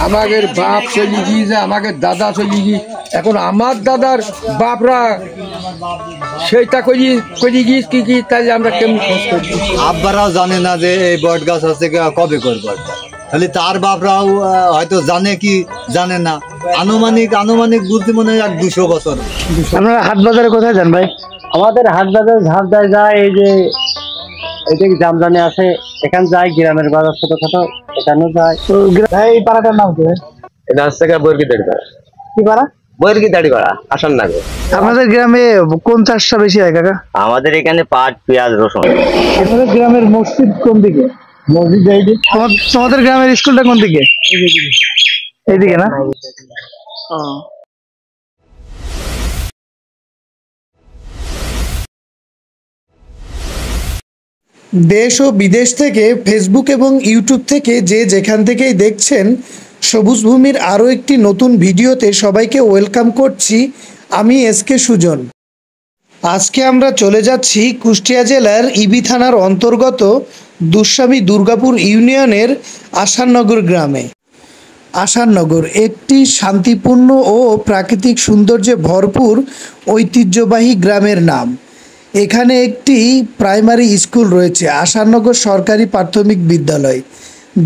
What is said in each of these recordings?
আমাদের বাপ চলে গিয়েছে, আমাদের দাদা চলে গিয়ে, এখন আমার দাদার বাপরা সেইটা করে গিয়ে কি তাহলে আমরা কেমন খোঁজ করি? আব্বারাও জানে না যে এই বট গাছ হচ্ছে কবে করবো, তাহলে তার বাপরাও হয়তো জানে কি জানে না। আনুমানিক বুঝতে মনে হয় 200 বছর। আপনারা হাট বাজারে কোথায় যান ভাই? আমাদের হাট বাজার ঝাড়দায় যায়, এই যে এইদিকে জামজানি আছে, এখান যায়, গ্রামের বাজার ছোটখাটো এখানেও যায়। এই পাড়াটার নাম কি? এটা হচ্ছে বর্গিদাড়ি পাড়া। কি পাড়া? বর্গিদাড়ি পাড়া, আসাননগর। আপনাদের গ্রামে কোন চাষটা বেশি হয় কাকা? আমাদের এখানে পাট, পেঁয়াজ, রসুন। আপনাদের গ্রামের মসজিদ কোন দিকে? মসজিদ এইদিকে। তোমাদের গ্রামের স্কুলটা কোন দিকে? এইদিকে না? দেশ ও বিদেশ থেকে ফেসবুক এবং ইউটিউব থেকে যে যেখান থেকেই দেখছেন, সবুজ ভূমির আরও একটি নতুন ভিডিওতে সবাইকে ওয়েলকাম করছি। আমি এসকে সুজন। আজকে আমরা চলে যাচ্ছি কুষ্টিয়া জেলার ইবি থানার অন্তর্গত দুঃস্বামী দুর্গাপুর ইউনিয়নের আসাননগর গ্রামে। আসাননগর একটি শান্তিপূর্ণ ও প্রাকৃতিক সৌন্দর্যে ভরপুর ঐতিহ্যবাহী গ্রামের নাম। এখানে একটি প্রাইমারি স্কুল রয়েছে, আসাননগর সরকারি প্রাথমিক বিদ্যালয়,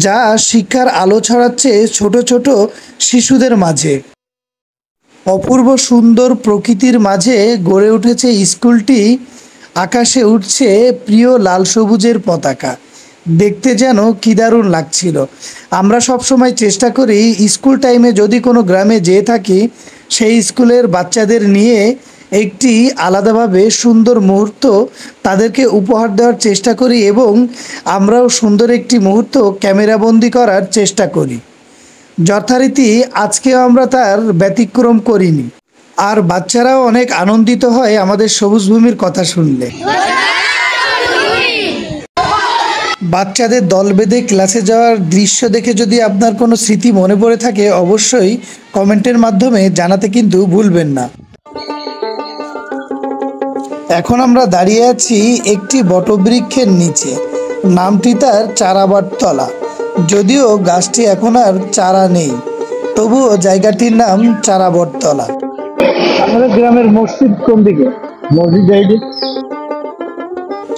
যা শিক্ষার আলো ছড়াচ্ছে ছোট ছোট শিশুদের মাঝে। অপূর্ব সুন্দর প্রকৃতির মাঝে গড়ে উঠেছে স্কুলটি। আকাশে উঠছে প্রিয় লাল সবুজের পতাকা, দেখতে যেন কি দারুণ লাগছিল। আমরা সবসময় চেষ্টা করি স্কুল টাইমে যদি কোনো গ্রামে যেয়ে থাকি, সেই স্কুলের বাচ্চাদের নিয়ে একটি আলাদাভাবে সুন্দর মুহূর্ত তাদেরকে উপহার দেওয়ার চেষ্টা করি এবং আমরাও সুন্দর একটি মুহূর্ত ক্যামেরাবন্দি করার চেষ্টা করি। যথারীতি আজকেও আমরা তার ব্যতিক্রম করিনি, আর বাচ্চারাও অনেক আনন্দিত হয় আমাদের সবুজ ভূমির কথা শুনলে। বাচ্চাদের দল বেঁধে ক্লাসে যাওয়ার দৃশ্য দেখে যদি আপনার কোনো স্মৃতি মনে পড়ে থাকে, অবশ্যই কমেন্টের মাধ্যমে জানাতে কিন্তু ভুলবেন না। এখন আমরা দাঁড়িয়ে আছি একটি বটবৃক্ষের নিচে, নামটি তার চারাবাটতলা। যদিও গাছটি এখন আর চারা নেই, তবুও জায়গাটির নাম চারাবটতলা। আমাদের গ্রামের মসজিদ কোন দিকে? মসজিদ এইদিকে।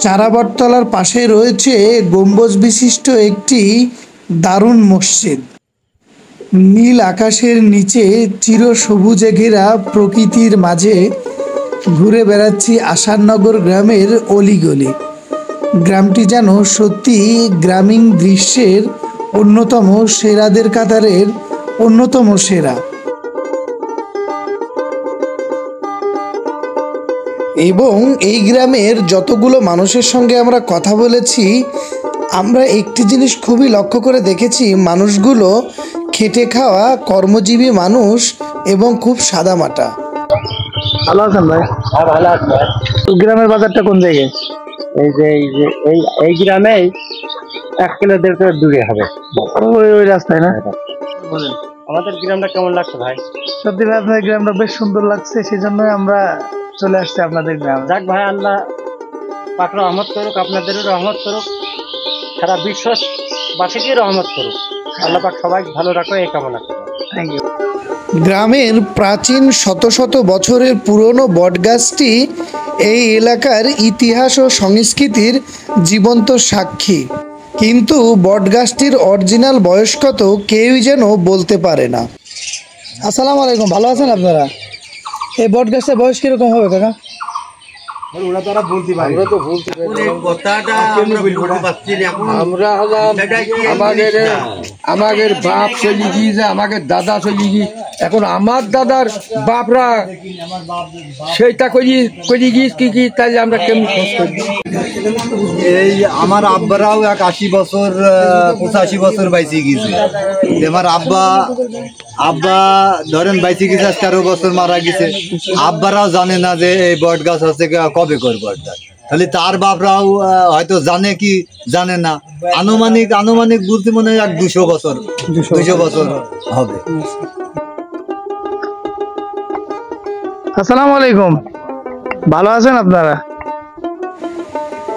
চারাবটতলার পাশে রয়েছে গম্বুজ বিশিষ্ট একটি দারুণ মসজিদ। নীল আকাশের নিচে চিরসবুজে ঘেরা প্রকৃতির মাঝে ঘুরে বেড়াচ্ছি আসাননগর গ্রামের অলিগলি। গ্রামটি যেন সত্যি গ্রামীণ দৃশ্যের অন্যতম সেরাদের কাতারের অন্যতম সেরা। এবং এই গ্রামের যতগুলো মানুষের সঙ্গে আমরা কথা বলেছি, আমরা একটি জিনিস খুবই লক্ষ্য করে দেখেছি, মানুষগুলো খেটে খাওয়া কর্মজীবী মানুষ এবং খুব সাদামাটা। ভালো আছেন ভাই? হ্যাঁ, ভালো আছে ভাই। গ্রামের বাজারটা কোন জায়গায়? এই গ্রামে 1 কিলো 1.5 কিলো দূরে হবে, ওই রাস্তায় না? বলেন আমাদের গ্রামটা কেমন লাগছে ভাই? সত্যি ভাই আপনাদের গ্রামটা বেশ সুন্দর লাগছে, সেই জন্যই আমরা চলে আসছি আপনাদের গ্রাম। যাক ভাই, আল্লাহ পাক রহমত করুক, আপনাদেরও রহমত করুক, সারা বিশ্ববাসীকে রহমত করুক। আল্লাহ পাক সবাই ভালো রাখো, এই কামনা করি। Thank you. গ্রামের প্রাচীন শত শত বছরের পুরনো বটগাছটি এই এলাকার ইতিহাস ও সংস্কৃতির জীবন্ত সাক্ষী, কিন্তু বটগাছটির অরিজিনাল বয়স কত কেউই যেন বলতে পারে না। আসসালামু আলাইকুম, ভালো আছেন আপনারা? এই বটগাছটার বয়স কিরকম হবে কাকা? ওরা তো বলতে পারে, আমরা তো বলতে পারি কথাটা, আমরা হলাম আমাদের বাপ চলে গিয়েছে, আমাদের দাদা চলে গিয়ে, এখন আমার দাদার বাপরা সেইটা করে গিয়ে কি তাহলে আমরা কেমন খোঁজ করি? এই আমার আব্বারাও 80 বছর 85 বছর বাইসে গেছে। আমার আব্বা ধরেন বাইসে গেছে 13 বছর মারা গেছে। আব্বারাও জানে না যে এই বট গাছ হচ্ছে কবে করবো। তাহলে তার বাপরাও হয়তো জানে কি জানে না, আনুমানিক বুঝতে মনে হয় 200 বছর 200 বছর হবে। আসসালামু আলাইকুম, ভালো আছেন আপনারা?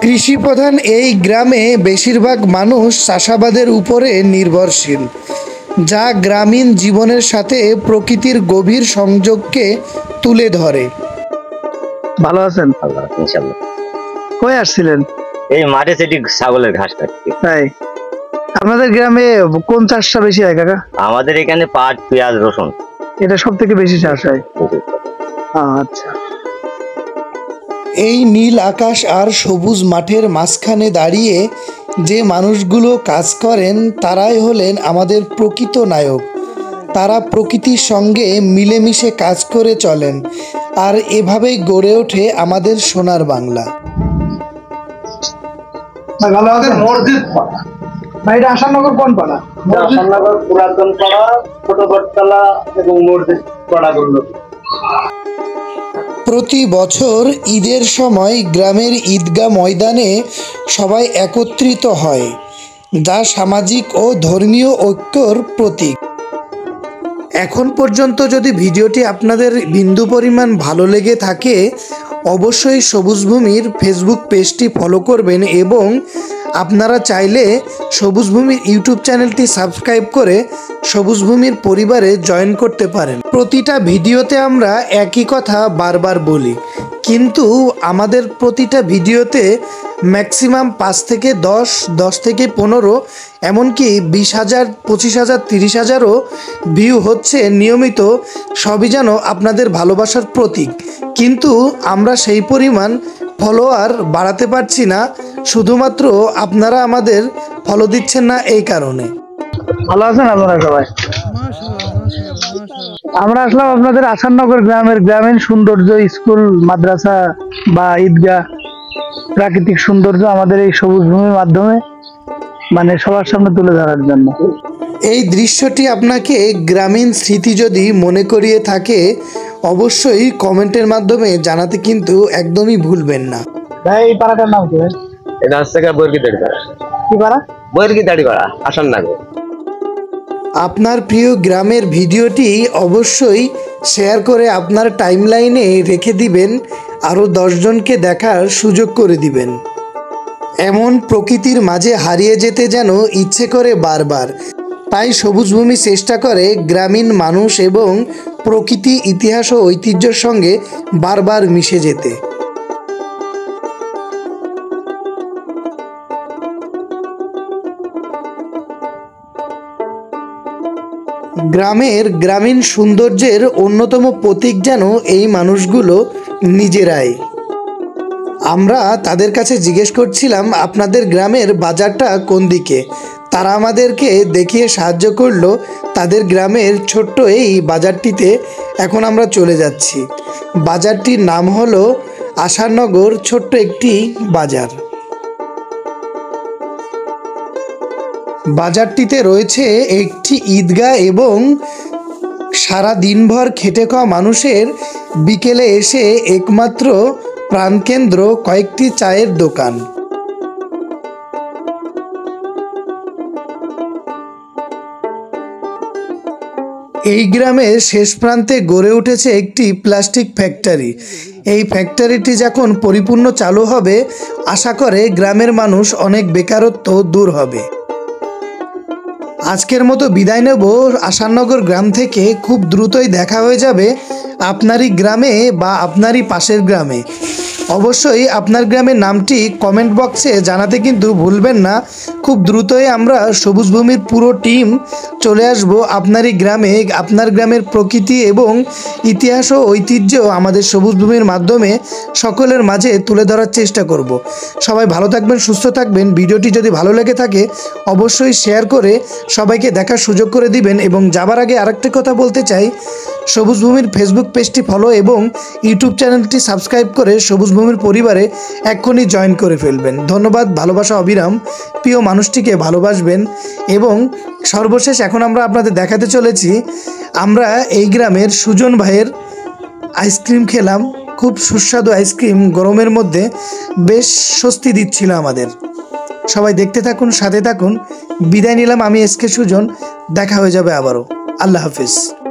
কৃষি প্রধান এই গ্রামে বেশিরভাগ মানুষ চাষাবাদের উপরে নির্ভরশীল, যা গ্রামীণ জীবনের সাথে প্রকৃতির গভীর সংযোগকে তুলে ধরে। ভালো আছেন? ইনশাল্লাহ। কই আসছিলেন? এই মাঠে সেটি ছাগলের ঘাস কাটতে। তাই আপনাদের গ্রামে কোন চাষটা বেশি হয় কাকা? আমাদের এখানে পাট, পেঁয়াজ, রসুন। এটা সব থেকে বেশি চাষ হয়। আচ্ছা। এই নীল আকাশ আর সবুজ মাঠের মাঝখানে দাঁড়িয়ে যে মানুষগুলো কাজ করেন তারাই হলেন আমাদের প্রকৃত নায়ক। তারা প্রকৃতির সঙ্গে মিলেমিশে কাজ করে চলেন, আর এভাবেই গড়ে ওঠে আমাদের সোনার বাংলা। মসজিদ পাড়া ভাই, এটা আসাননগর কোন পাড়া? আসাননগর পুরাতন পাড়া, ছোট বটতলা এবং মসজিদ পাড়াগুলো। প্রতি বছর ঈদের সময় গ্রামের ঈদগাহ ময়দানে সবাই একত্রিত হয়, যা সামাজিক ও ধর্মীয় ঐক্যর প্রতীক। এখন পর্যন্ত যদি ভিডিওটি আপনাদের বিন্দু পরিমাণ ভালো লেগে থাকে, অবশ্যই সবুজ ভূমির ফেসবুক পেজটি ফলো করবেন এবং আপনারা চাইলে সবুজ ভূমির ইউটিউব চ্যানেলটি সাবস্ক্রাইব করে সবুজ ভূমির পরিবারে জয়েন করতে পারেন। প্রতিটা ভিডিওতে আমরা একই কথা বারবার বলি, কিন্তু আমাদের প্রতিটা ভিডিওতে ম্যাক্সিমাম 5 থেকে 10 থেকে 15 এমনকি 20,000, 25,000, 30,000ও ভিউ হচ্ছে নিয়মিত। সবই যেন আপনাদের ভালোবাসার প্রতীক, কিন্তু আমরা সেই পরিমাণ ফলোয়ার বাড়াতে পারছি না, শুধুমাত্র আপনারা আমাদের ফলো দিচ্ছেন না এই কারণে। ভালো আছেন আপনারা সবাই? আমরা আসলাম আপনাদের আসাননগর গ্রামের গ্রামীণ সৌন্দর্য, স্কুল, মাদ্রাসা বা ঈদগাহ, প্রাকৃতিক সৌন্দর্য আমাদের এই সবুজ ভূমির মাধ্যমে মানে সবার সামনে তুলে ধরার জন্য। এই দৃশ্যটি আপনাকে গ্রামীণ স্মৃতি যদি মনে করিয়ে থাকে, অবশ্যই কমেন্টের মাধ্যমে জানাতে কিন্তু একদমই ভুলবেন না। ভাই, এই পাড়াটার নাম কি? এটা হচ্ছে বর্গিদাড়ি পাড়া। কি পাড়া? বর্গিদাড়ি পাড়া, আসাননগর। আপনার প্রিয় গ্রামের ভিডিওটি অবশ্যই শেয়ার করে আপনার টাইমলাইনে রেখে দিবেন, আরও 10 জনকে দেখার সুযোগ করে দিবেন। এমন প্রকৃতির মাঝে হারিয়ে যেতে যেন ইচ্ছে করে বারবার, তাই সবুজ ভূমি চেষ্টা করে গ্রামীণ মানুষ এবং প্রকৃতি, ইতিহাস ও ঐতিহ্যের সঙ্গে বারবার মিশে যেতে। গ্রামের গ্রামীণ সৌন্দর্যের অন্যতম প্রতীক যেন এই মানুষগুলো নিজেরাই। আমরা তাদের কাছে জিজ্ঞেস করছিলাম আপনাদের গ্রামের বাজারটা কোন দিকে। তারা আমাদেরকে দেখিয়ে সাহায্য করলো তাদের গ্রামের ছোট্ট এই বাজারটিতে। এখন আমরা চলে যাচ্ছি। বাজারটির নাম হলো আসাননগর, ছোট্ট একটি বাজার। বাজারটিতে রয়েছে একটি ঈদগাহ এবং সারা দিনভর খেটে খাওয়া মানুষের বিকেলে এসে একমাত্র প্রাণকেন্দ্র কয়েকটি চায়ের দোকান। এই গ্রামের শেষ প্রান্তে গড়ে উঠেছে একটি প্লাস্টিক ফ্যাক্টরি। এই ফ্যাক্টরিটি যখন পরিপূর্ণ চালু হবে, আশা করে গ্রামের মানুষ অনেক বেকারত্ব দূর হবে। আজকের মতো বিদায় নেব আসাননগর গ্রাম থেকে। খুব দ্রুতই দেখা হয়ে যাবে আপনারই গ্রামে বা আপনারই পাশের গ্রামে। অবশ্যই আপনার গ্রামের নামটি কমেন্ট বক্সে জানাতে কিন্তু ভুলবেন না। খুব দ্রুতই আমরা সবুজ ভূমির পুরো টিম চলে আসব আপনারই গ্রামে। আপনার গ্রামের প্রকৃতি এবং ইতিহাস ও ঐতিহ্য আমাদের সবুজ ভূমির মাধ্যমে সকলের মাঝে তুলে ধরার চেষ্টা করব। সবাই ভালো থাকবেন, সুস্থ থাকবেন। ভিডিওটি যদি ভালো লেগে থাকে অবশ্যই শেয়ার করে সবাইকে দেখার সুযোগ করে দিবেন। এবং যাবার আগে আরেকটা কথা বলতে চাই, সবুজ ভূমির ফেসবুক পেজটি ফলো এবং ইউটিউব চ্যানেলটি সাবস্ক্রাইব করে সবুজ ভূমির পরিবারে এক্ষুনি জয়েন করে ফেলবেন। ধন্যবাদ, ভালোবাসা অবিরাম। প্রিয় মানুষটিকে ভালোবাসবেন। এবং সর্বশেষ এখন আমরা আপনাদের দেখাতে চলেছি আমরা এই গ্রামের সুজন ভাইয়ের আইসক্রিম খেলাম। খুব সুস্বাদু আইসক্রিম গরমের মধ্যে বেশ স্বস্তি দিচ্ছিল আমাদের। সবাই দেখতে থাকুন, সাথে থাকুন। বিদায় নিলাম, আমি এসকে সুজন। দেখা হয়ে যাবে আবারও। আল্লাহ হাফিজ।